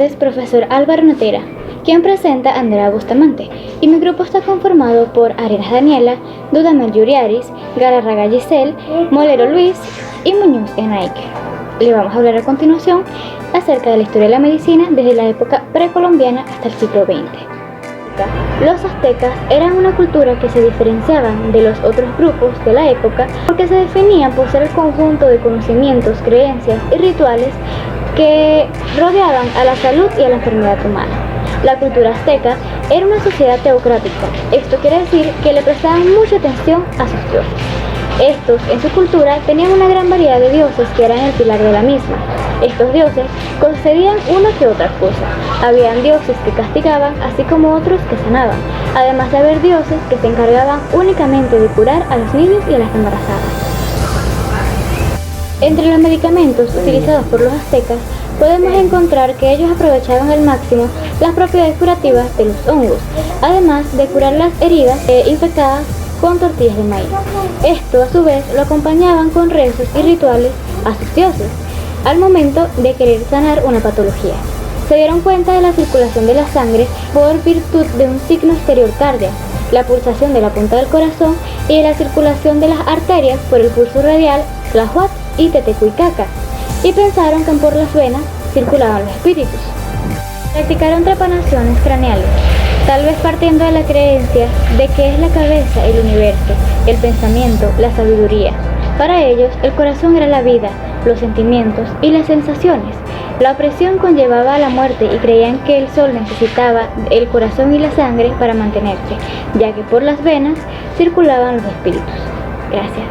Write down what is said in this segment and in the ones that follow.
tardes, profesor Álvaro Notera, quien presenta a Andrea Bustamante, y mi grupo está conformado por Arenas Daniela, Dudamel Yuriaris, Galarraga Giselle, Molero Luis y Muñoz Enrique. Le vamos a hablar a continuación acerca de la historia de la medicina desde la época precolombiana hasta el siglo XX. Los aztecas eran una cultura que se diferenciaban de los otros grupos de la época porque se definían por ser el conjunto de conocimientos, creencias y rituales que rodeaban a la salud y a la enfermedad humana. La cultura azteca era una sociedad teocrática. Esto quiere decir que le prestaban mucha atención a sus dioses. Estos, en su cultura, tenían una gran variedad de dioses que eran el pilar de la misma. Estos dioses concedían una que otra cosa. Habían dioses que castigaban, así como otros que sanaban, además de haber dioses que se encargaban únicamente de curar a los niños y a las embarazadas. Entre los medicamentos utilizados por los aztecas, podemos encontrar que ellos aprovechaban al máximo las propiedades curativas de los hongos, además de curar las heridas infectadas con tortillas de maíz. Esto, a su vez, lo acompañaban con rezos y rituales a sus dioses, al momento de querer sanar una patología. Se dieron cuenta de la circulación de la sangre por virtud de un signo exterior cardíaco, la pulsación de la punta del corazón y de la circulación de las arterias por el pulso radial, Tláhuac y Tetecuicaca, y pensaron que por las venas circulaban los espíritus. Practicaron trepanaciones craneales, tal vez partiendo de la creencia de que es la cabeza el universo, el pensamiento, la sabiduría. Para ellos, el corazón era la vida, los sentimientos y las sensaciones. La opresión conllevaba a la muerte y creían que el sol necesitaba el corazón y la sangre para mantenerse, ya que por las venas circulaban los espíritus. Gracias.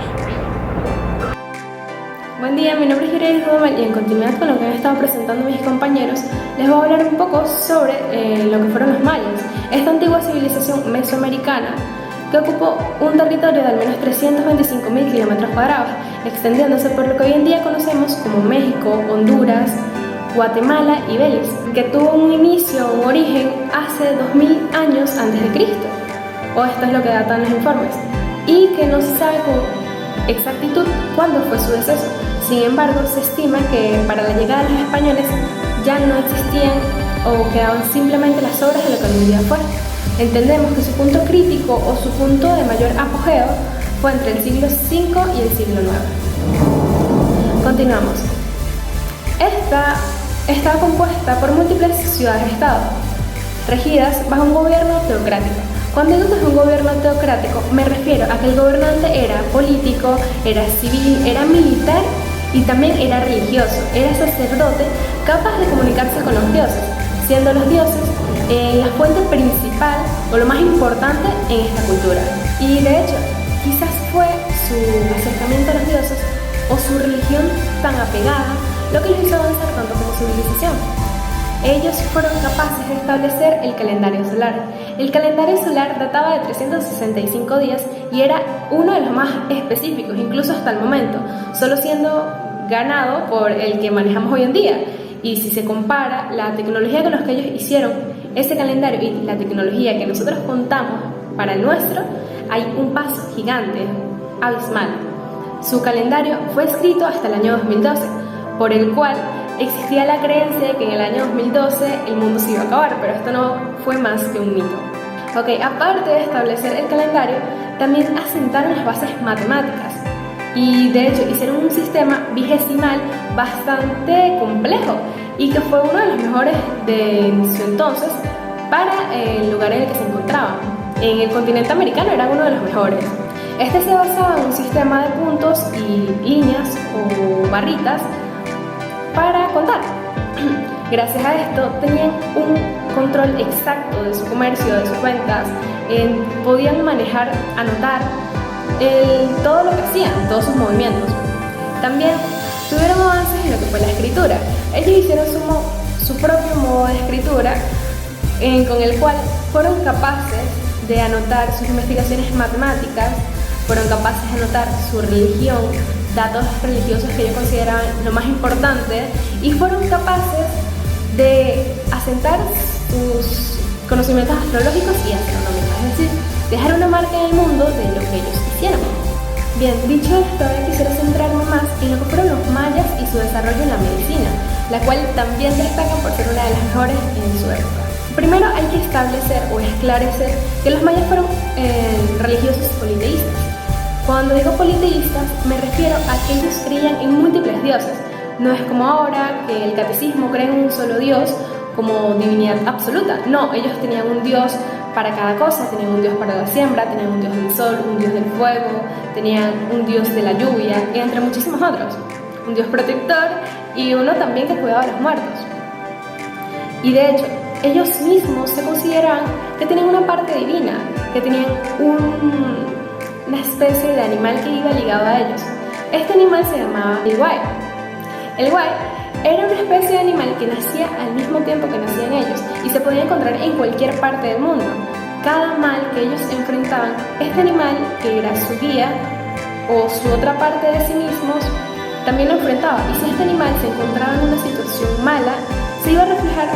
Buen día, mi nombre es Yuriaris Dudamel y en continuidad con lo que han estado presentando mis compañeros, les voy a hablar un poco sobre lo que fueron los mayas, esta antigua civilización mesoamericana que ocupó un territorio de al menos 325.000 kilómetros cuadrados, extendiéndose por lo que hoy en día conocemos como México, Honduras, Guatemala y Belice, que tuvo un inicio, un origen hace 2000 años antes de Cristo, o esto es lo que datan los informes, y que no se sabe con exactitud cuándo fue su deceso. Sin embargo, se estima que para la llegada de los españoles ya no existían o quedaban simplemente las obras de lo que hoy en día fue. Entendemos que su punto crítico o su punto de mayor apogeo fue entre el siglo V y el siglo IX. Continuamos. Esta estaba compuesta por múltiples ciudades-estado, regidas bajo un gobierno teocrático. Cuando digo que es un gobierno teocrático, me refiero a que el gobernante era político, era civil, era militar y también era religioso, era sacerdote capaz de comunicarse con los dioses, siendo los dioses la fuente principal o lo más importante en esta cultura. Y de hecho, quizás fue su acercamiento a los dioses o su religión tan apegada lo que los hizo avanzar tanto como civilización. Ellos fueron capaces de establecer el calendario solar. El calendario solar databa de 365 días y era uno de los más específicos, incluso hasta el momento, solo siendo ganado por el que manejamos hoy en día. Y si se compara la tecnología con la que ellos hicieron ese calendario y la tecnología que nosotros contamos para el nuestro, hay un paso gigante, abismal. Su calendario fue escrito hasta el año 2012, por el cual existía la creencia de que en el año 2012 el mundo se iba a acabar, pero esto no fue más que un mito. Aparte de establecer el calendario, también asentaron las bases matemáticas y de hecho hicieron un sistema vigesimal bastante complejo y que fue uno de los mejores de su entonces para el lugar en el que se encontraban. En el continente americano era uno de los mejores. Este se basaba en un sistema de puntos y líneas o barritas para contar. Gracias a esto tenían un control exacto de su comercio, de sus ventas, podían manejar, anotar todo lo que hacían, todos sus movimientos. También tuvieron avances en lo que fue la escritura. Ellos hicieron su propio modo de escritura con el cual fueron capaces de anotar sus investigaciones matemáticas, fueron capaces de anotar su religión, datos religiosos que ellos consideraban lo más importante, y fueron capaces de asentar sus conocimientos astrológicos y astronómicos, es decir, dejar una marca en el mundo de lo que ellos hicieron. Bien, dicho esto, ahora quisiera centrarme más en lo que fueron los mayas y su desarrollo en la medicina. la cual también destaca por ser una de las mejores en su época. Primero hay que establecer o esclarecer que los mayas fueron religiosos politeístas. Cuando digo politeístas me refiero a que ellos creían en múltiples dioses. No es como ahora que el catecismo cree en un solo dios como divinidad absoluta. No, ellos tenían un dios para cada cosa, tenían un dios para la siembra, tenían un dios del sol, un dios del fuego, tenían un dios de la lluvia, y entre muchísimos otros. Un dios protector y uno también que cuidaba a los muertos. Y de hecho, ellos mismos se consideraban que tenían una parte divina, que tenían una especie de animal que iba ligado a ellos. Este animal se llamaba el Guay. El Guay era una especie de animal que nacía al mismo tiempo que nacían ellos y se podía encontrar en cualquier parte del mundo. Cada mal que ellos enfrentaban, este animal, que era su guía o su otra parte de sí mismos, también lo enfrentaba. Y si este animal se encontraba en una situación mala, se iba a reflejar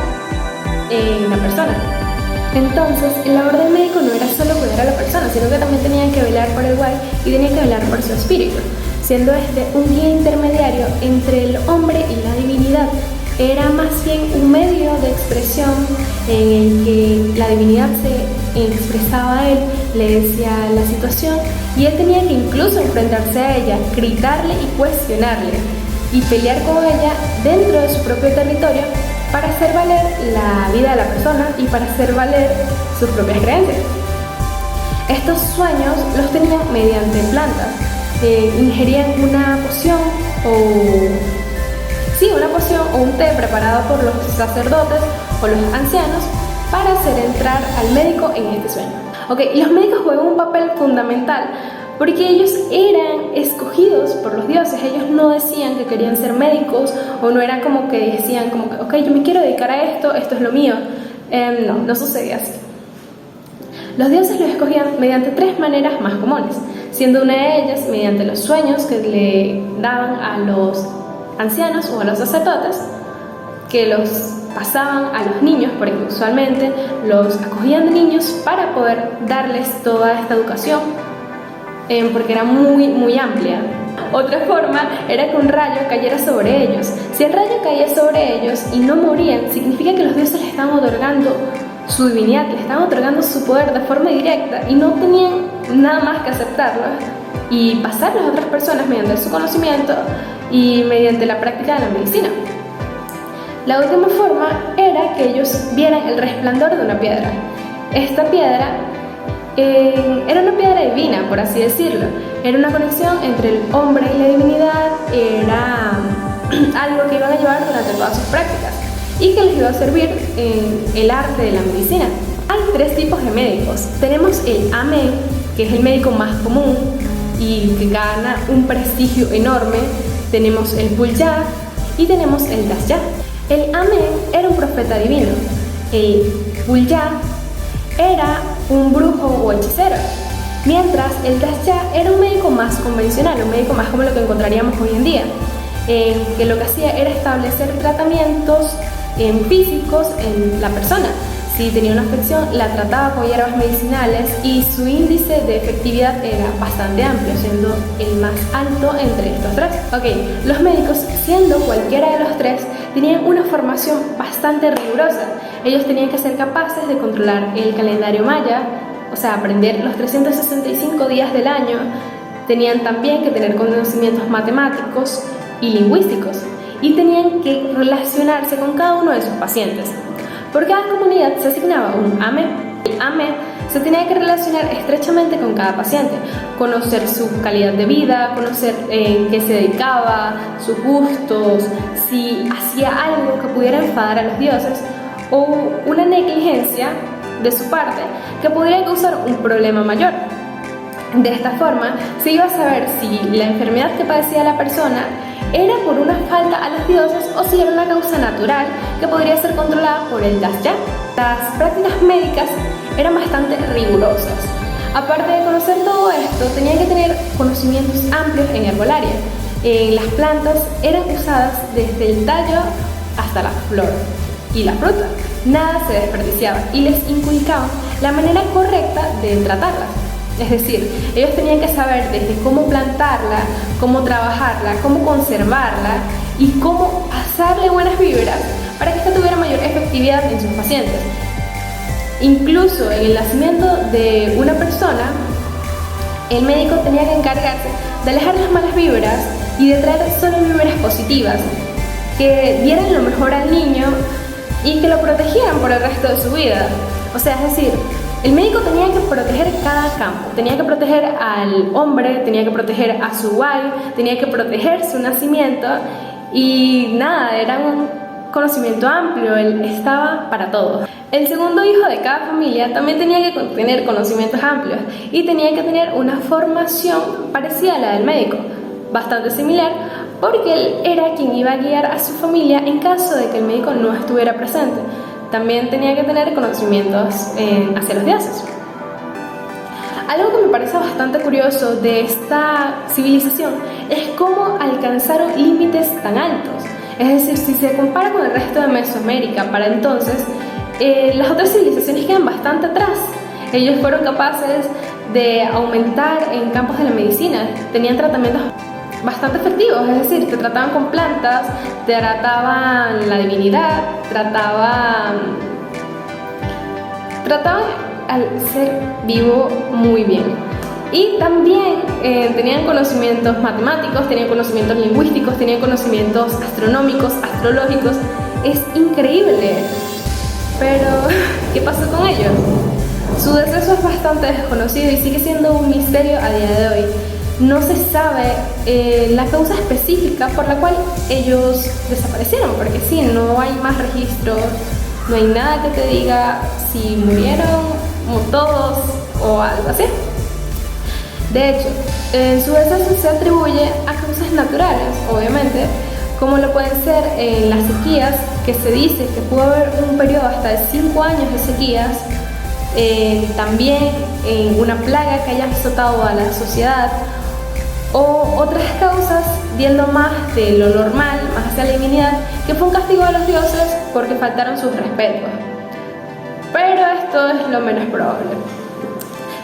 en la persona. Entonces, la labor del médico no era solo cuidar a la persona, sino que también tenían que velar por el Guay y tenían que velar por su espíritu, siendo este un guía intermediario entre el hombre y la divinidad. Era más bien un medio de expresión en el que la divinidad se expresaba a él, le decía la situación y él tenía que incluso enfrentarse a ella, gritarle y cuestionarle y pelear con ella dentro de su propio territorio para hacer valer la vida de la persona y para hacer valer sus propias creencias. Estos sueños los tenían mediante plantas. Ingerían una poción o un té preparado por los sacerdotes o los ancianos para hacer entrar al médico en este sueño. Los médicos juegan un papel fundamental porque ellos eran escogidos por los dioses. Ellos no decían que querían ser médicos o no eran como que decían como que yo me quiero dedicar a esto es lo mío. No sucedía así. Los dioses los escogían mediante 3 maneras más comunes, siendo una de ellas mediante los sueños que le daban a los ancianos o a los sacerdotes, que los pasaban a los niños, porque usualmente los acogían de niños para poder darles toda esta educación, porque era muy amplia. Otra forma era que un rayo cayera sobre ellos. Si el rayo caía sobre ellos y no morían, significa que los dioses les estaban otorgando su divinidad, le estaban otorgando su poder de forma directa y no tenían nada más que aceptarlo y pasarlo a otras personas mediante su conocimiento y mediante la práctica de la medicina. La última forma era que ellos vieran el resplandor de una piedra. Esta piedra era una piedra divina, por así decirlo. Era una conexión entre el hombre y la divinidad, era algo que iban a llevar durante todas sus prácticas y que les iba a servir en el arte de la medicina. Hay 3 tipos de médicos. Tenemos el Amén, que es el médico más común y que gana un prestigio enorme. Tenemos el Pul-Ya y tenemos el Das-Ya. El Amén era un profeta divino. El Pul-Ya era un brujo o hechicero, mientras el Das-Ya era un médico más convencional, un médico más como lo que encontraríamos hoy en día, que lo que hacía era establecer tratamientos físicos en la persona. Si tenía una afección, la trataba con hierbas medicinales y su índice de efectividad era bastante amplio, siendo el más alto entre estos 3. Los médicos, siendo cualquiera de los 3, tenían una formación bastante rigurosa. Ellos tenían que ser capaces de controlar el calendario maya, o sea, aprender los 365 días del año. Tenían también que tener conocimientos matemáticos y lingüísticos y tenían que relacionarse con cada uno de sus pacientes. Por cada comunidad se asignaba un Amé. El Amé se tenía que relacionar estrechamente con cada paciente, conocer su calidad de vida, conocer en qué se dedicaba, sus gustos, si hacía algo que pudiera enfadar a los dioses o una negligencia de su parte que pudiera causar un problema mayor. De esta forma se iba a saber si la enfermedad que padecía la persona era por una falta a los dioses o si era una causa natural que podría ser controlada por el Das-Ya. Las prácticas médicas eran bastante rigurosas. Aparte de conocer todo esto, tenían que tener conocimientos amplios en herbolaria. Las plantas eran usadas desde el tallo hasta la flor y la fruta. Nada se desperdiciaba y les inculcaban la manera correcta de tratarlas. Es decir, ellos tenían que saber desde cómo plantarla, cómo trabajarla, cómo conservarla y cómo pasarle buenas vibras para que ésta tuviera mayor efectividad en sus pacientes. Incluso en el nacimiento de una persona, el médico tenía que encargarse de alejar las malas vibras y de traer solo vibras positivas, que dieran lo mejor al niño y que lo protegieran por el resto de su vida. O sea, es decir, el médico tenía que proteger cada campo, tenía que proteger al hombre, tenía que proteger a su wife, tenía que proteger su nacimiento y nada, era un conocimiento amplio, él estaba para todo. El segundo hijo de cada familia también tenía que tener conocimientos amplios y tenía que tener una formación parecida a la del médico, bastante similar, porque él era quien iba a guiar a su familia en caso de que el médico no estuviera presente. También tenía que tener conocimientos hacia los dioses. Algo que me parece bastante curioso de esta civilización es cómo alcanzaron límites tan altos. Es decir, si se compara con el resto de Mesoamérica para entonces, las otras civilizaciones quedan bastante atrás. Ellos fueron capaces de aumentar en campos de la medicina, tenían tratamientos bastante efectivos, es decir, te trataban con plantas, te trataban la divinidad, trataban al ser vivo muy bien. Y también tenían conocimientos matemáticos, tenían conocimientos lingüísticos, tenían conocimientos astronómicos, astrológicos. Es increíble. Pero, ¿qué pasó con ellos? Su deceso es bastante desconocido y sigue siendo un misterio a día de hoy. No se sabe la causa específica por la cual ellos desaparecieron, porque sí, no hay más registros, no hay nada que te diga si murieron como todos o algo así. De hecho, su deceso se atribuye a causas naturales, obviamente, como lo pueden ser las sequías, que se dice que pudo haber un periodo hasta de 5 años de sequías, también una plaga que haya azotado a la sociedad, o otras causas yendo más de lo normal, más hacia la divinidad, que fue un castigo a los dioses porque faltaron sus respetos. Pero esto es lo menos probable.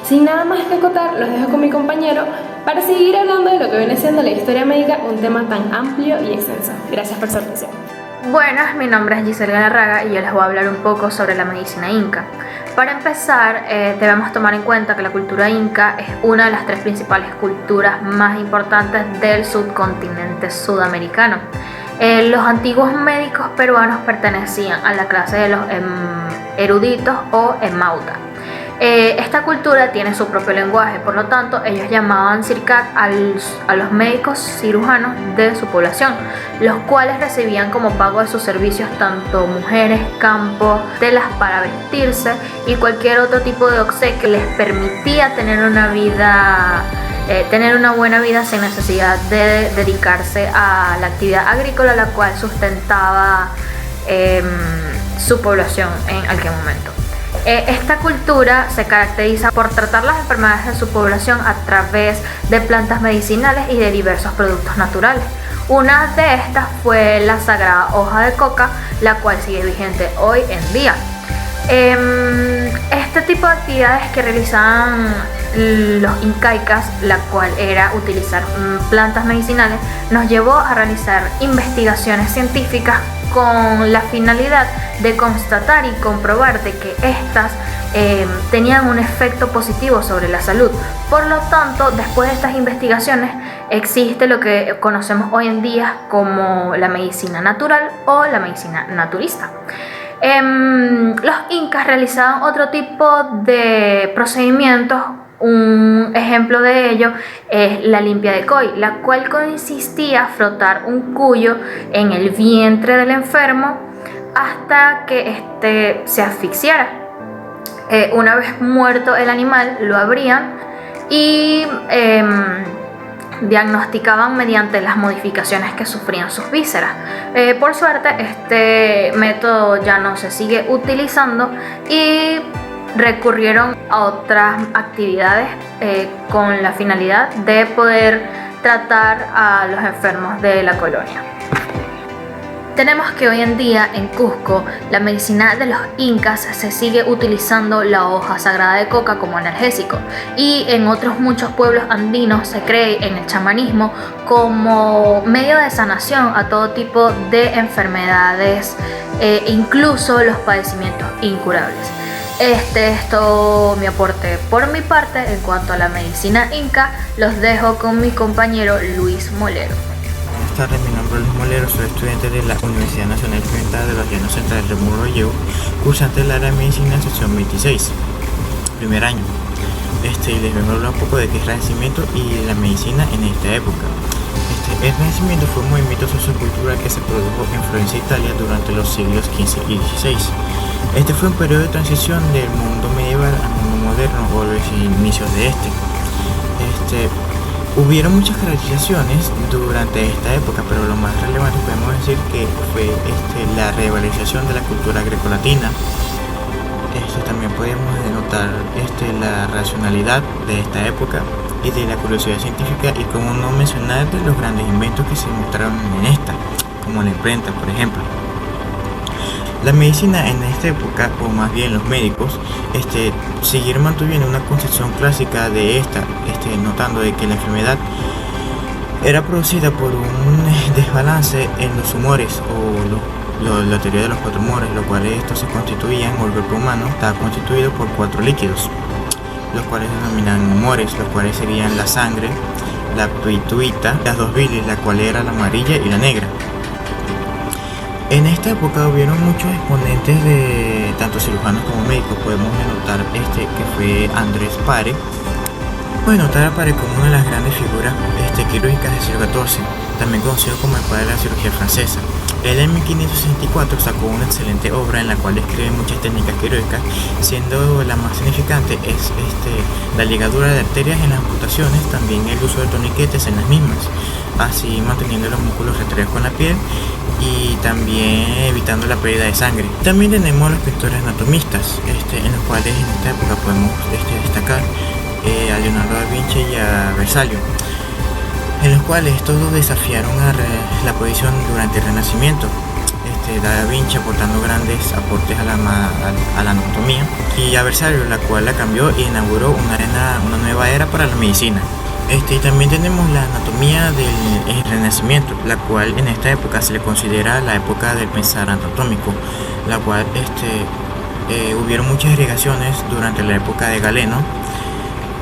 Sin nada más que acotar, los dejo con mi compañero para seguir hablando de lo que viene siendo la historia médica, un tema tan amplio y extenso. Gracias por su atención. Buenas, mi nombre es Giselle Galarraga y yo les voy a hablar un poco sobre la medicina inca. Para empezar, debemos tomar en cuenta que la cultura inca es una de las 3 principales culturas más importantes del subcontinente sudamericano. Los antiguos médicos peruanos pertenecían a la clase de los eruditos o emauta. Esta cultura tiene su propio lenguaje, por lo tanto ellos llamaban circat a los médicos cirujanos de su población, los cuales recibían como pago de sus servicios tanto mujeres, campos, telas para vestirse y cualquier otro tipo de obsequio que les permitía tener una buena vida sin necesidad de dedicarse a la actividad agrícola, la cual sustentaba su población en aquel momento. Esta cultura se caracteriza por tratar las enfermedades de su población a través de plantas medicinales y de diversos productos naturales. Una de estas fue la sagrada hoja de coca, la cual sigue vigente hoy en día. Este tipo de actividades que realizaban los incaicas, la cual era utilizar plantas medicinales, nos llevó a realizar investigaciones científicas con la finalidad de constatar y comprobar de que estas tenían un efecto positivo sobre la salud. Por lo tanto, después de estas investigaciones existe lo que conocemos hoy en día como la medicina natural o la medicina naturista. Los incas realizaban otro tipo de procedimientos. Un ejemplo de ello es la limpia de Coy, la cual consistía en frotar un cuyo en el vientre del enfermo hasta que éste se asfixiara. Una vez muerto el animal, lo abrían y diagnosticaban mediante las modificaciones que sufrían sus vísceras. Por suerte, este método ya no se sigue utilizando y recurrieron a otras actividades con la finalidad de poder tratar a los enfermos de la colonia. Tenemos que hoy en día en Cusco la medicina de los incas se sigue utilizando la hoja sagrada de coca como analgésico, y en otros muchos pueblos andinos se cree en el chamanismo como medio de sanación a todo tipo de enfermedades, incluso los padecimientos incurables. Este es todo mi aporte por mi parte en cuanto a la medicina inca. Los dejo con mi compañero Luis Molero. Buenas tardes, mi nombre es Luis Molero, soy estudiante de la Universidad Nacional Experimental de los Llanos Centrales de Morrollego, cursante del área de medicina en sección 26, primer año. Les vengo a hablar un poco de qué es el Renacimiento y la medicina en esta época. El Renacimiento fue un movimiento sociocultural que se produjo en Florencia, Italia, durante los siglos XV y XVI. Este fue un periodo de transición del mundo medieval al mundo moderno o los inicios de Hubieron muchas caracterizaciones durante esta época, pero lo más relevante podemos decir que fue la revalorización de la cultura grecolatina. También podemos denotar la racionalidad de esta época y de la curiosidad científica, y como no mencionar de los grandes inventos que se mostraron en esta, como la imprenta, por ejemplo. La medicina en esta época, o más bien los médicos, siguieron manteniendo una concepción clásica de esta, notando de que la enfermedad era producida por un desbalance en los humores, o la teoría de los 4 humores, los cuales estos se constituían, o el cuerpo humano estaba constituido por 4 líquidos, los cuales se denominan humores, los cuales serían la sangre, la pituita, las 2 bilis, la cual era la amarilla y la negra. En esta época hubieron muchos exponentes de tanto cirujanos como médicos. Podemos denotar que fue Andrés Pare. Podemos denotar a Pare como una de las grandes figuras quirúrgicas del siglo XIV, también conocido como el padre de la cirugía francesa. Él en 1564 sacó una excelente obra en la cual describe muchas técnicas quirúrgicas, siendo la más significante es la ligadura de arterias en las amputaciones, también el uso de torniquetes en las mismas, así manteniendo los músculos retenidos con la piel y también evitando la pérdida de sangre. También tenemos a los pintores anatomistas, en los cuales en esta época podemos destacar a Leonardo da Vinci y a Vesalio, en los cuales estos dos desafiaron a la posición durante el Renacimiento. Da Vinci aportando grandes aportes a la anatomía, y a Vesalio, la cual la cambió y inauguró una nueva era para la medicina. Y también tenemos la anatomía del Renacimiento, la cual en esta época se le considera la época del pensar anatómico, la cual hubieron muchas irrigaciones durante la época de Galeno,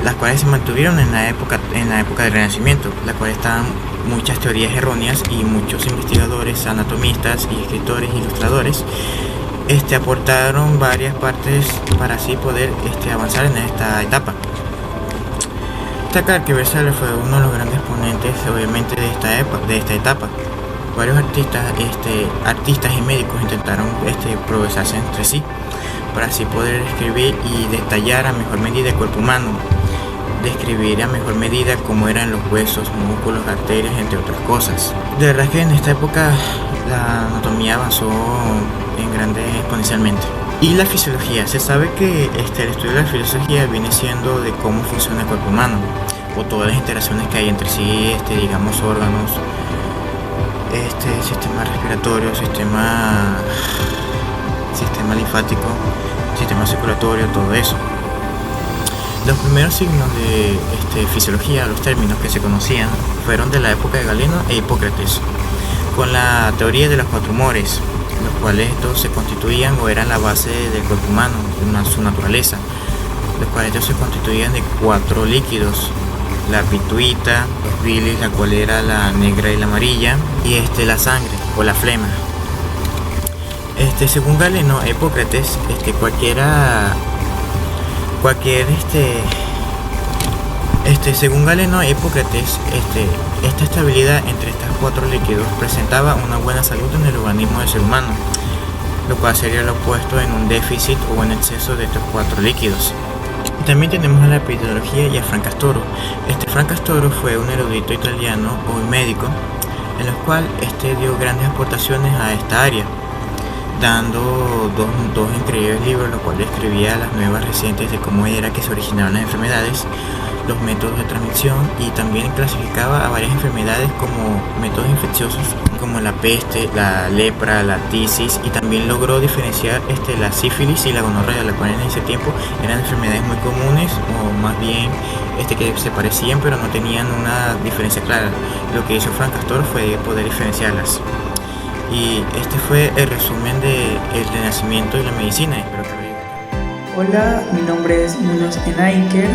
las cuales se mantuvieron en la época del Renacimiento, la cual estaban muchas teorías erróneas, y muchos investigadores, anatomistas y escritores, ilustradores, aportaron varias partes para así poder avanzar en esta etapa. Destacar que Vesalio fue uno de los grandes ponentes, obviamente, de esta etapa. Varios artistas y médicos intentaron progresarse entre sí para así poder escribir y detallar a mejor medida el cuerpo humano, describir a mejor medida cómo eran los huesos, músculos, arterias, entre otras cosas. De verdad que en esta época la anatomía avanzó en grande exponencialmente. Y la fisiología, se sabe que el estudio de la fisiología viene siendo de cómo funciona el cuerpo humano, o todas las interacciones que hay entre sí, digamos, órganos, sistema respiratorio, sistema linfático, sistema circulatorio, todo eso. Los primeros signos de fisiología, los términos que se conocían, fueron de la época de Galeno e Hipócrates, con la teoría de los 4 humores, los cuales estos se constituían o eran la base del cuerpo humano, su naturaleza, los cuales estos se constituían de 4 líquidos: la pituita, los bilis, la cual era la negra y la amarilla, y la sangre o la flema. Según Galeno e Hipócrates, según Galeno e Hipócrates, esta estabilidad entre estos 4 líquidos presentaba una buena salud en el organismo del ser humano, lo cual sería lo opuesto en un déficit o en exceso de estos 4 líquidos. También tenemos a la epidemiología y a Francastoro. Francastoro fue un erudito italiano o un médico, en el cual dio grandes aportaciones a esta área. dando dos increíbles libros, los cuales describía las nuevas recientes de cómo era que se originaron las enfermedades, los métodos de transmisión, y también clasificaba a varias enfermedades como métodos infecciosos como la peste, la lepra, la tisis, y también logró diferenciar la sífilis y la gonorrea, las cuales en ese tiempo eran enfermedades muy comunes, o más bien que se parecían pero no tenían una diferencia clara. Lo que hizo Frank Castor fue poder diferenciarlas. Y este fue el resumen del renacimiento de la medicina. Espero que Hola, mi nombre es Munoz Enaiker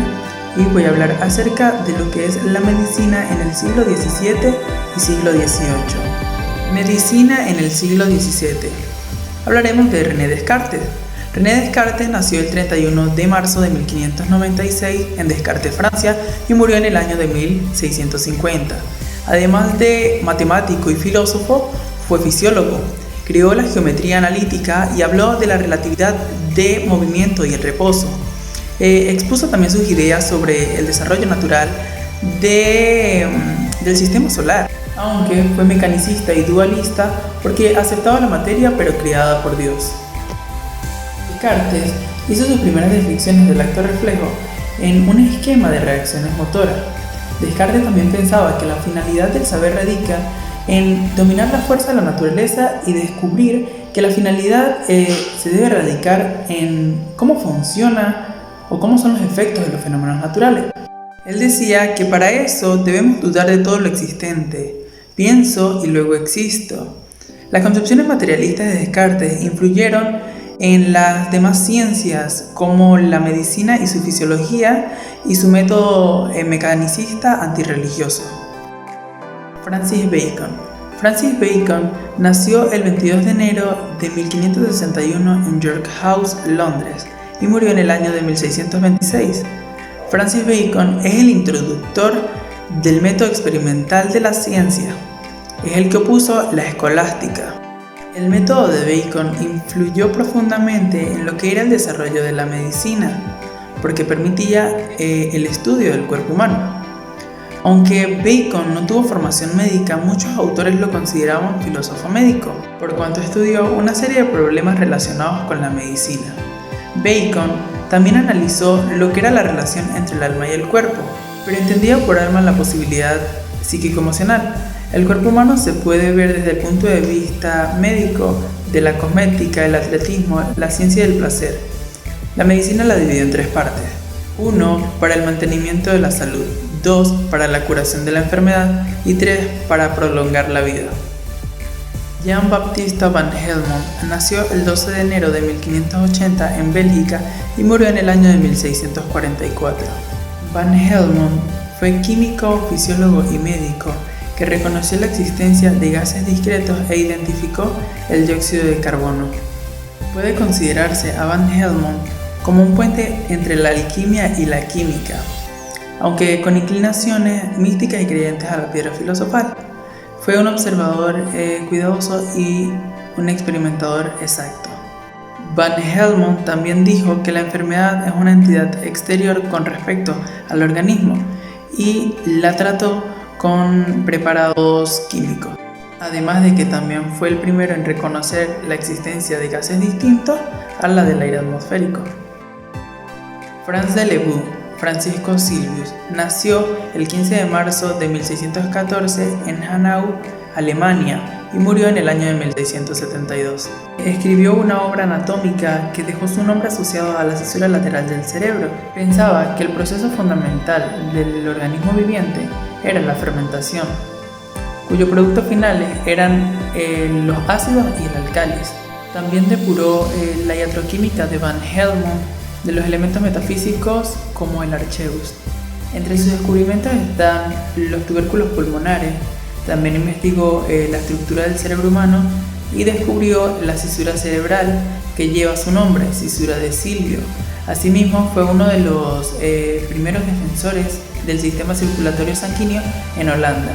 y voy a hablar acerca de lo que es la medicina en el siglo XVII y siglo XVIII. Medicina en el siglo XVII. Hablaremos de René Descartes. René Descartes nació el 31 de marzo de 1596 en Descartes, Francia, y murió en el año de 1650. Además de matemático y filósofo, fue fisiólogo. Creó la geometría analítica y habló de la relatividad de movimiento y el reposo. Expuso también sus ideas sobre el desarrollo natural del sistema solar, aunque fue mecanicista y dualista porque aceptaba la materia pero creada por Dios. Descartes hizo sus primeras descripciones del acto reflejo en un esquema de reacciones motoras. Descartes también pensaba que la finalidad del saber radica en dominar la fuerza de la naturaleza y descubrir que la finalidad se debe radicar en cómo funciona o cómo son los efectos de los fenómenos naturales. Él decía que para eso debemos dudar de todo lo existente. Pienso y luego existo. Las concepciones materialistas de Descartes influyeron en las demás ciencias como la medicina y su fisiología y su método mecanicista antirreligioso. Francis Bacon. Francis Bacon nació el 22 de enero de 1561 en York House, Londres, y murió en el año de 1626. Francis Bacon es el introductor del método experimental de la ciencia. Es el que opuso la escolástica. El método de Bacon influyó profundamente en lo que era el desarrollo de la medicina, porque permitía el estudio del cuerpo humano. Aunque Bacon no tuvo formación médica, muchos autores lo consideraban filósofo médico, por cuanto estudió una serie de problemas relacionados con la medicina. Bacon también analizó lo que era la relación entre el alma y el cuerpo, pero entendía por alma la posibilidad psíquico-emocional. El cuerpo humano se puede ver desde el punto de vista médico, de la cosmética, el atletismo, la ciencia del placer. La medicina la dividió en tres partes. 1. Para el mantenimiento de la salud. 2. Para la curación de la enfermedad. Y 3. Para prolongar la vida. Jean Baptiste van Helmont nació el 12 de enero de 1580 en Bélgica y murió en el año de 1644. Van Helmont fue químico, fisiólogo y médico que reconoció la existencia de gases discretos e identificó el dióxido de carbono. Puede considerarse a Van Helmont como un puente entre la alquimia y la química, aunque con inclinaciones místicas y creyentes a la piedra filosofal. Fue un observador cuidadoso y un experimentador exacto. Van Helmont también dijo que la enfermedad es una entidad exterior con respecto al organismo y la trató con preparados químicos, además de que también fue el primero en reconocer la existencia de gases distintos a la del aire atmosférico. Franz de Leeuw, Francisco Silvius, nació el 15 de marzo de 1614 en Hanau, Alemania, y murió en el año de 1672. Escribió una obra anatómica que dejó su nombre asociado a la fisura lateral del cerebro. Pensaba que el proceso fundamental del organismo viviente era la fermentación, cuyos productos finales eran los ácidos y el álcalis. También depuró la iatroquímica de Van Helmont de los elementos metafísicos como el archeus. Entre sus descubrimientos están los tubérculos pulmonares. También investigó la estructura del cerebro humano y descubrió la cisura cerebral que lleva su nombre, cisura de Silvio. Asimismo, fue uno de los primeros defensores del sistema circulatorio sanguíneo en Holanda.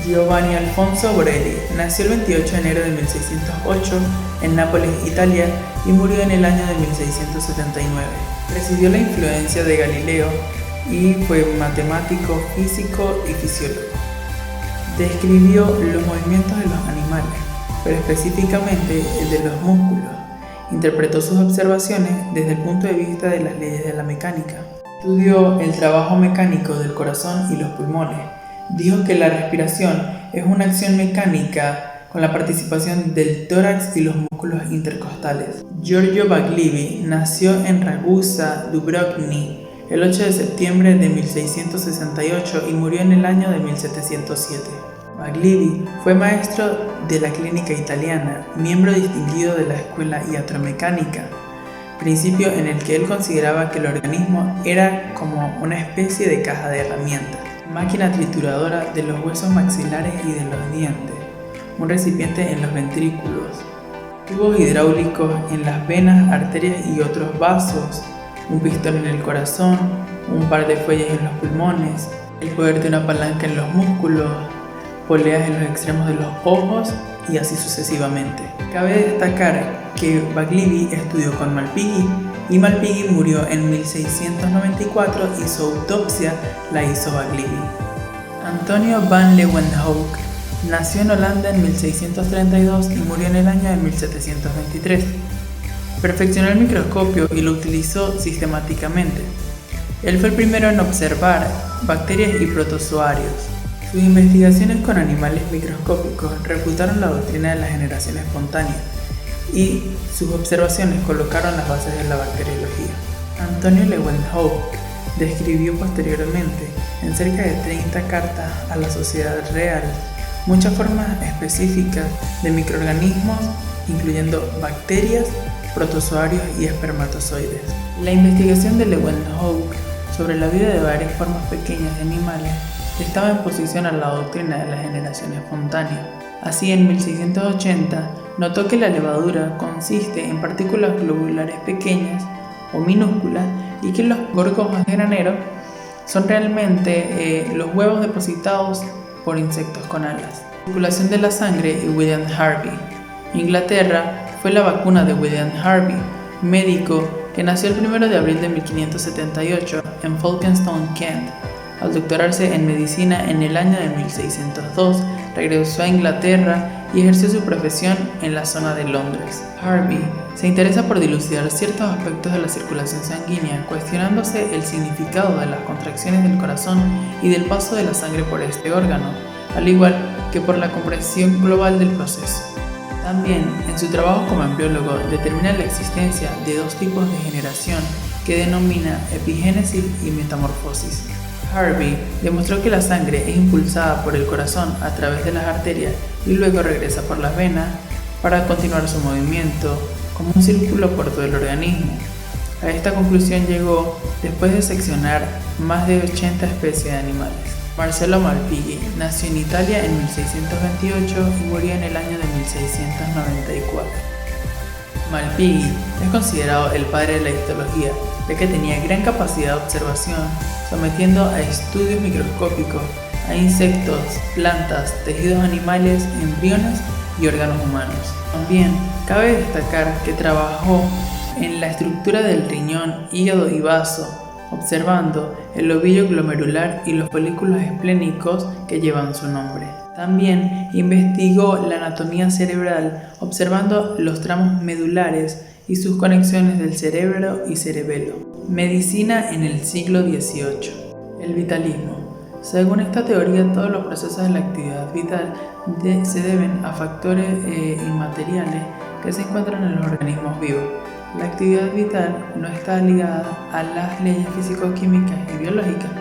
Giovanni Alfonso Borelli nació el 28 de enero de 1608 en Nápoles, Italia, y murió en el año de 1679. Recibió la influencia de Galileo y fue matemático, físico y fisiólogo. Describió los movimientos de los animales. pero específicamente el de los músculos. Interpretó sus observaciones desde el punto de vista de las leyes de la mecánica. Estudió el trabajo mecánico del corazón y los pulmones. Dijo que la respiración es una acción mecánica con la participación del tórax y los músculos intercostales. Giorgio Baglivi nació en Ragusa, Dubrovnik, el 8 de septiembre de 1668 y murió en el año de 1707. Baglivi fue maestro de la clínica italiana, miembro distinguido de la escuela iatromecánica, principio en el que él consideraba que el organismo era como una especie de caja de herramientas, máquina trituradora de los huesos maxilares y de los dientes, un recipiente en los ventrículos, tubos hidráulicos en las venas, arterias y otros vasos, un pistón en el corazón, un par de fuelles en los pulmones, el poder de una palanca en los músculos, poleas en los extremos de los ojos y así sucesivamente. Cabe destacar que Baglivi estudió con Malpighi y Malpighi murió en 1694 y su autopsia la hizo Baglivi. Antonio van Leeuwenhoek nació en Holanda en 1632 y murió en el año de 1723. Perfeccionó el microscopio y lo utilizó sistemáticamente. Él fue el primero en observar bacterias y protozoarios. Sus investigaciones con animales microscópicos refutaron la doctrina de la generación espontánea y sus observaciones colocaron las bases de la bacteriología. Antonio Leeuwenhoek describió posteriormente, en cerca de 30 cartas a la Sociedad Real, muchas formas específicas de microorganismos, incluyendo bacterias, protozoarios y espermatozoides. La investigación de Leeuwenhoek sobre la vida de varias formas pequeñas de animales estaba en posición a la doctrina de la generación espontánea. Así, en 1680, notó que la levadura consiste en partículas globulares pequeñas o minúsculas y que los gorgojos de granero son realmente los huevos depositados por insectos con alas. Circulación de la sangre y William Harvey. Inglaterra fue la vacuna de William Harvey, médico que nació el 1 de abril de 1578 en Folkestone, Kent. Al doctorarse en medicina en el año de 1602, regresó a Inglaterra y ejerció su profesión en la zona de Londres. Harvey se interesa por dilucidar ciertos aspectos de la circulación sanguínea, cuestionándose el significado de las contracciones del corazón y del paso de la sangre por este órgano, al igual que por la comprensión global del proceso. También, en su trabajo como embriólogo, determina la existencia de dos tipos de generación que denomina epigénesis y metamorfosis. Harvey demostró que la sangre es impulsada por el corazón a través de las arterias y luego regresa por las venas para continuar su movimiento como un círculo por todo el organismo. A esta conclusión llegó después de seccionar más de 80 especies de animales. Marcello Malpighi nació en Italia en 1628 y murió en el año de 1694. Malpighi es considerado el padre de la histología, ya que tenía gran capacidad de observación, sometiendo a estudios microscópicos a insectos, plantas, tejidos animales, embriones y órganos humanos. También cabe destacar que trabajó en la estructura del riñón, hígado y vaso, observando el ovillo glomerular y los folículos esplénicos que llevan su nombre. También investigó la anatomía cerebral, observando los tramos medulares y sus conexiones del cerebro y cerebelo. Medicina en el siglo XVIII. El vitalismo. Según esta teoría, todos los procesos de la actividad vital se deben a factores inmateriales que se encuentran en los organismos vivos. La actividad vital no está ligada a las leyes físico-químicas y biológicas.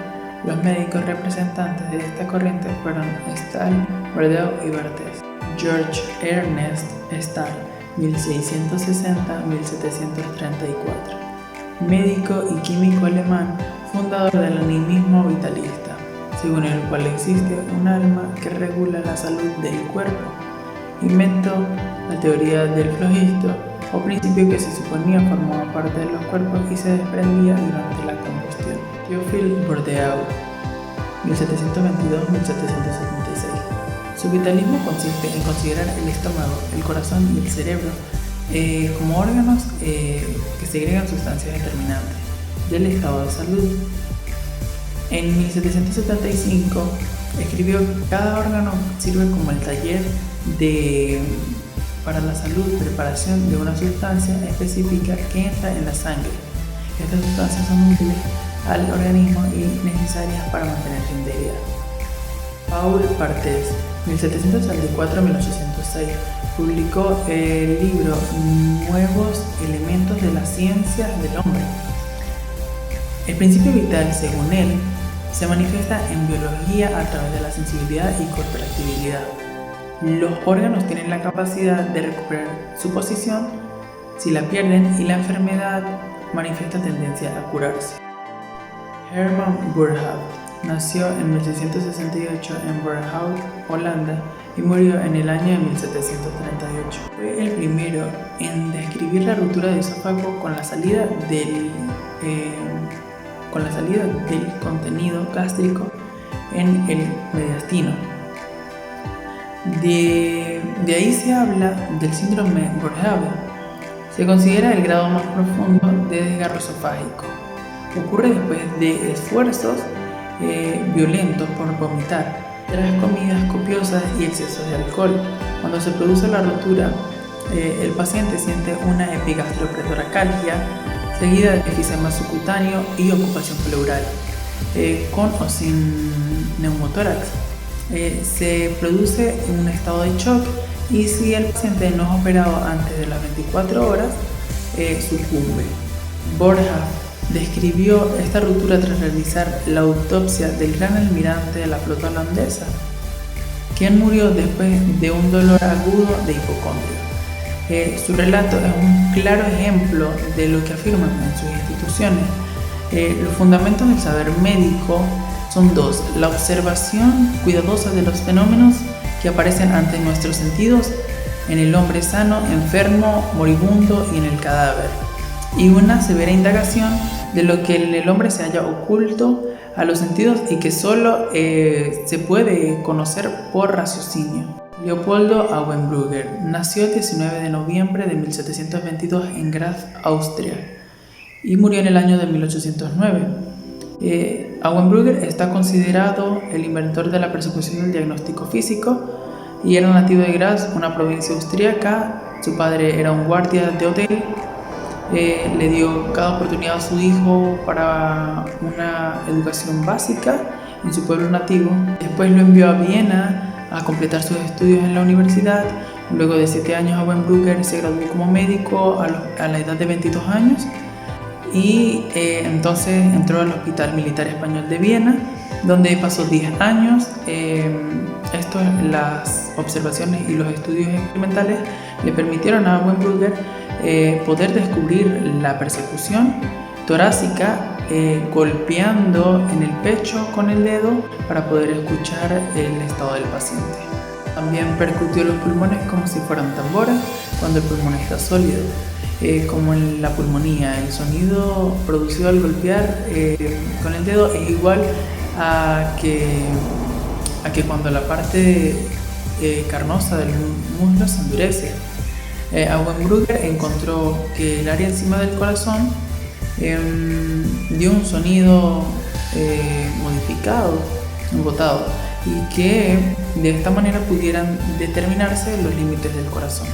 Los médicos representantes de esta corriente fueron Stahl, Bordeaux y Barthes. George Ernest Stahl, 1660-1734. Médico y químico alemán, fundador del animismo vitalista, según el cual existe un alma que regula la salud del cuerpo. Inventó la teoría del flogisto, o principio que se suponía formaba parte de los cuerpos y se desprendía durante la combustión. Théophile Bordeaux, 1722-1776. Su vitalismo consiste en considerar el estómago, el corazón y el cerebro como órganos que segregan sustancias determinantes del estado de salud. En 1775 escribió: cada órgano sirve como el taller de para la salud preparación de una sustancia específica que entra en la sangre. Estas sustancias son útiles al organismo y necesarias para mantener su integridad. Paul Barthes, 1734-1806, publicó el libro Nuevos elementos de las ciencias del hombre. El principio vital, según él, se manifiesta en biología a través de la sensibilidad y contractibilidad. Los órganos tienen la capacidad de recuperar su posición si la pierden y la enfermedad manifiesta tendencia a curarse. Herman Boerhaave nació en 1668 en Boerhaave, Holanda, y murió en el año de 1738. Fue el primero en describir la ruptura del esófago con la salida del contenido gástrico en el mediastino. De ahí se habla del síndrome Boerhaave. Se considera el grado más profundo de desgarro esofágico. Ocurre después de esfuerzos violentos por vomitar, tras comidas copiosas y excesos de alcohol. Cuando se produce la rotura, el paciente siente una epigastropretoracalgia seguida de enfisema subcutáneo y ocupación pleural, con o sin neumotórax. Se produce un estado de shock y si el paciente no es operado antes de las 24 horas, sucumbe. Boerhaave describió esta ruptura tras realizar la autopsia del gran almirante de la flota holandesa, quien murió después de un dolor agudo de hipocondria. Su relato es un claro ejemplo de lo que afirman en sus instituciones. Los fundamentos del saber médico son dos: la observación cuidadosa de los fenómenos que aparecen ante nuestros sentidos en el hombre sano, enfermo, moribundo y en el cadáver, y una severa indagación de lo que en el hombre se halla oculto a los sentidos y que solo se puede conocer por raciocinio. Leopoldo Auenbrugger nació el 19 de noviembre de 1722 en Graz, Austria, y murió en el año de 1809. Auenbrugger está considerado el inventor de la persecución del diagnóstico físico y era nativo de Graz, una provincia austríaca. Su padre era un guardia de hotel. Le dio cada oportunidad a su hijo para una educación básica en su pueblo nativo. Después lo envió a Viena a completar sus estudios en la universidad. Luego de 7 años, Auenbrugger se graduó como médico a la edad de 22 años y entonces entró al Hospital Militar Español de Viena, donde pasó 10 años. Las observaciones y los estudios experimentales le permitieron a Auenbrugger poder descubrir la persecución torácica golpeando en el pecho con el dedo para poder escuchar el estado del paciente. También percutió los pulmones como si fueran tambores cuando el pulmón está sólido. Como en la pulmonía, el sonido producido al golpear con el dedo es igual a que cuando la parte carnosa del muslo se endurece. Auenbrugger encontró que el área encima del corazón dio un sonido modificado, embotado, y que de esta manera pudieran determinarse los límites del corazón.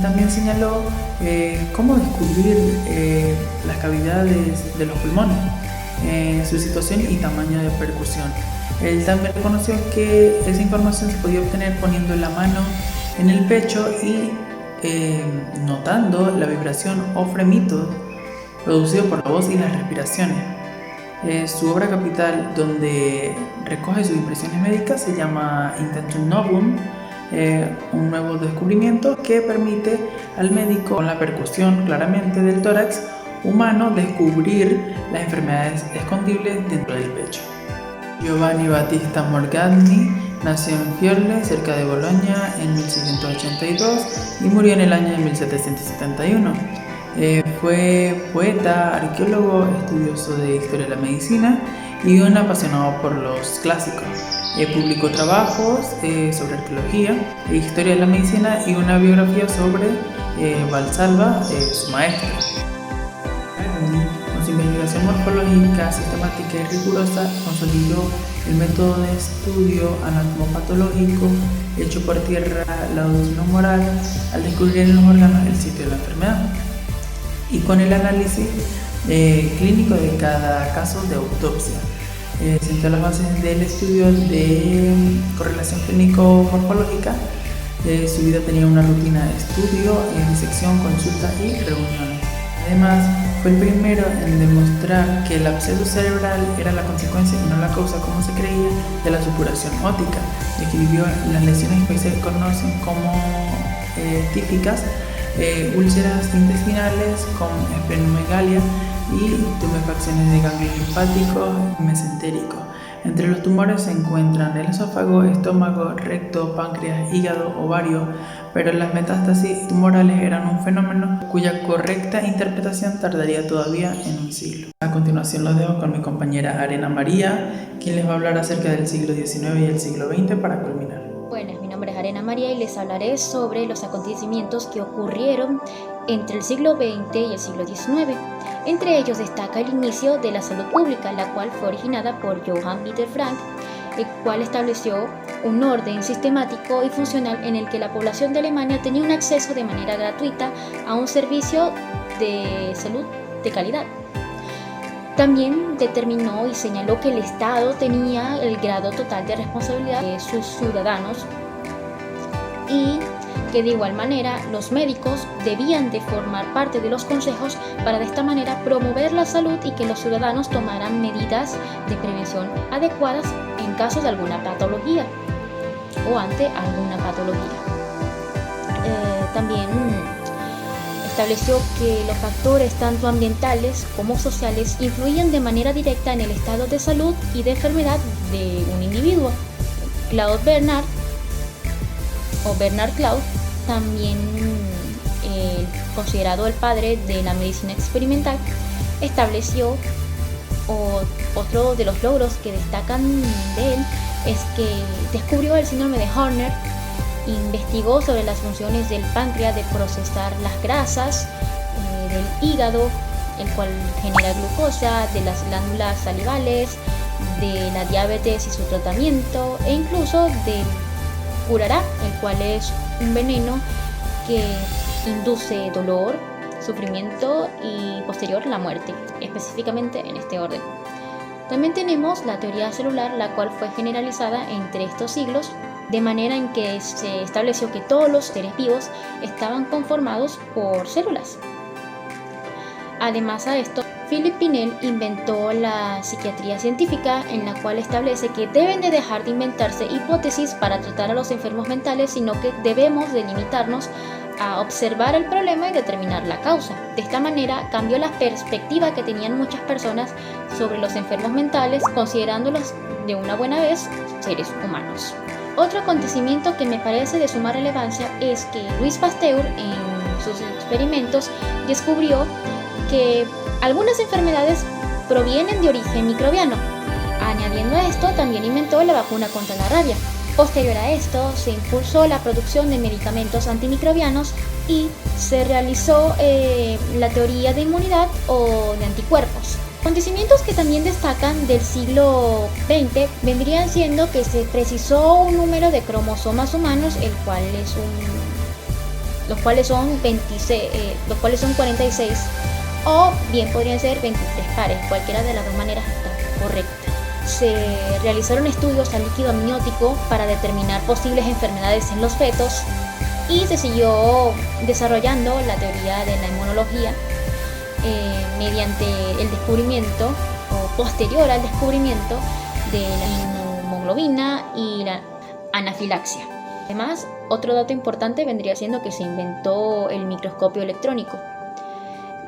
También señaló cómo descubrir las cavidades de los pulmones, su situación y tamaño de percusión. Él también reconoció que esa información se podía obtener poniendo la mano en el pecho y notando la vibración o fremito producido por la voz y las respiraciones. Su obra capital, donde recoge sus impresiones médicas, se llama Intentum Novum, un nuevo descubrimiento que permite al médico, con la percusión claramente del tórax humano, descubrir las enfermedades escondibles dentro del pecho. Giovanni Battista Morgagni nació en Fiorle, cerca de Bolonia, en 1682 y murió en el año de 1771. Fue poeta, arqueólogo, estudioso de historia de la medicina y un apasionado por los clásicos. Publicó trabajos sobre arqueología, historia de la medicina y una biografía sobre Valsalva, su maestro. Con su investigación morfológica, sistemática y rigurosa, consolidó el método de estudio anatomopatológico hecho por tierra la deducción moral al descubrir en los órganos el sitio de la enfermedad y con el análisis clínico de cada caso de autopsia. Sentó las bases del estudio de correlación clínico-morfológica. Su vida tenía una rutina de estudio, disección, consulta y reuniones. Además, fue el primero en demostrar que el absceso cerebral era la consecuencia y no la causa, como se creía, de la supuración óptica. Describió las lesiones que se conocen como típicas, úlceras intestinales con esplenomegalia y tumefacciones de ganglios linfáticos y mesentéricos. Entre los tumores se encuentran el esófago, estómago, recto, páncreas, hígado, ovario, pero las metástasis tumorales eran un fenómeno cuya correcta interpretación tardaría todavía en un siglo. A continuación los dejo con mi compañera Arena María, quien les va a hablar acerca del siglo XIX y el siglo XX para culminar. Buenas, mi nombre es Arena María y les hablaré sobre los acontecimientos que ocurrieron entre el siglo XX y el siglo XIX. Entre ellos destaca el inicio de la salud pública, la cual fue originada por Johann Peter Frank, el cual estableció un orden sistemático y funcional en el que la población de Alemania tenía un acceso de manera gratuita a un servicio de salud de calidad. También determinó y señaló que el Estado tenía el grado total de responsabilidad de sus ciudadanos y que de igual manera los médicos debían de formar parte de los consejos para de esta manera promover la salud y que los ciudadanos tomaran medidas de prevención adecuadas en caso de alguna patología o ante alguna patología. También estableció que los factores tanto ambientales como sociales influían de manera directa en el estado de salud y de enfermedad de un individuo. Claude Bernard Claude, también considerado el padre de la medicina experimental, estableció otro de los logros que destacan de él es que descubrió el síndrome de Horner, investigó sobre las funciones del páncreas de procesar las grasas, del hígado, el cual genera glucosa, de las glándulas salivales, de la diabetes y su tratamiento, e incluso del curará, el cual es un veneno que induce dolor, sufrimiento y posterior la muerte, específicamente en este orden. También tenemos la teoría celular, la cual fue generalizada entre estos siglos, de manera en que se estableció que todos los seres vivos estaban conformados por células. Además a esto, Philippe Pinel inventó la psiquiatría científica, en la cual establece que deben de dejar de inventarse hipótesis para tratar a los enfermos mentales, sino que debemos de limitarnos a observar el problema y determinar la causa. De esta manera cambió la perspectiva que tenían muchas personas sobre los enfermos mentales, considerándolos de una buena vez seres humanos. Otro acontecimiento que me parece de suma relevancia es que Louis Pasteur en sus experimentos descubrió que algunas enfermedades provienen de origen microbiano. Añadiendo a esto, también inventó la vacuna contra la rabia. Posterior a esto, se impulsó la producción de medicamentos antimicrobianos y se realizó la teoría de inmunidad o de anticuerpos. Acontecimientos que también destacan del siglo XX vendrían siendo que se precisó un número de cromosomas humanos, los cuales son 46, o bien podrían ser 23 pares, cualquiera de las dos maneras está correcta. Se realizaron estudios al líquido amniótico para determinar posibles enfermedades en los fetos y se siguió desarrollando la teoría de la inmunología mediante el descubrimiento o posterior al descubrimiento de la inmunoglobina y la anafilaxia. Además, otro dato importante vendría siendo que se inventó el microscopio electrónico.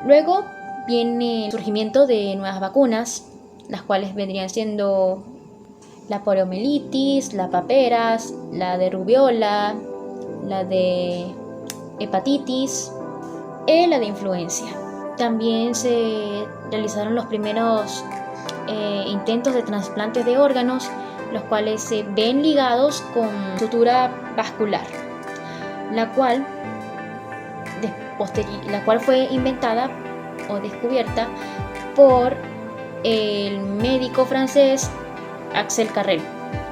Luego viene el surgimiento de nuevas vacunas, las cuales vendrían siendo la poliomielitis, la paperas, la de rubiola, la de hepatitis y la de influenza. También se realizaron los primeros intentos de trasplantes de órganos, los cuales se ven ligados con sutura vascular, la cual fue inventada o descubierta por el médico francés Axel Carrel.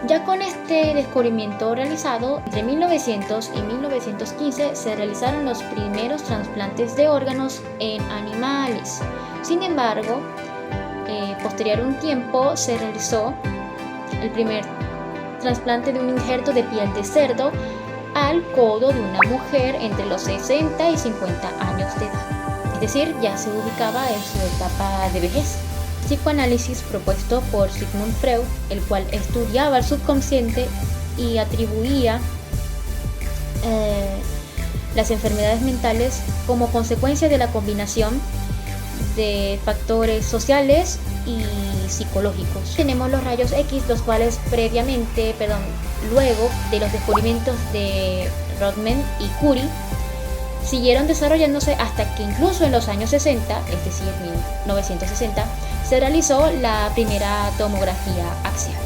Ya con este descubrimiento realizado, entre 1900 y 1915 se realizaron los primeros trasplantes de órganos en animales. Sin embargo, posterior a un tiempo se realizó el primer trasplante de un injerto de piel de cerdo al codo de una mujer entre los 60 y 50 años de edad. Es decir, ya se ubicaba en su etapa de vejez. Psicoanálisis propuesto por Sigmund Freud, el cual estudiaba el subconsciente y atribuía las enfermedades mentales como consecuencia de la combinación de factores sociales y psicológicos. Tenemos los rayos X, los cuales luego de los descubrimientos de Rodman y Curie, siguieron desarrollándose hasta que incluso en los años 60, es decir, 1960, se realizó la primera tomografía axial.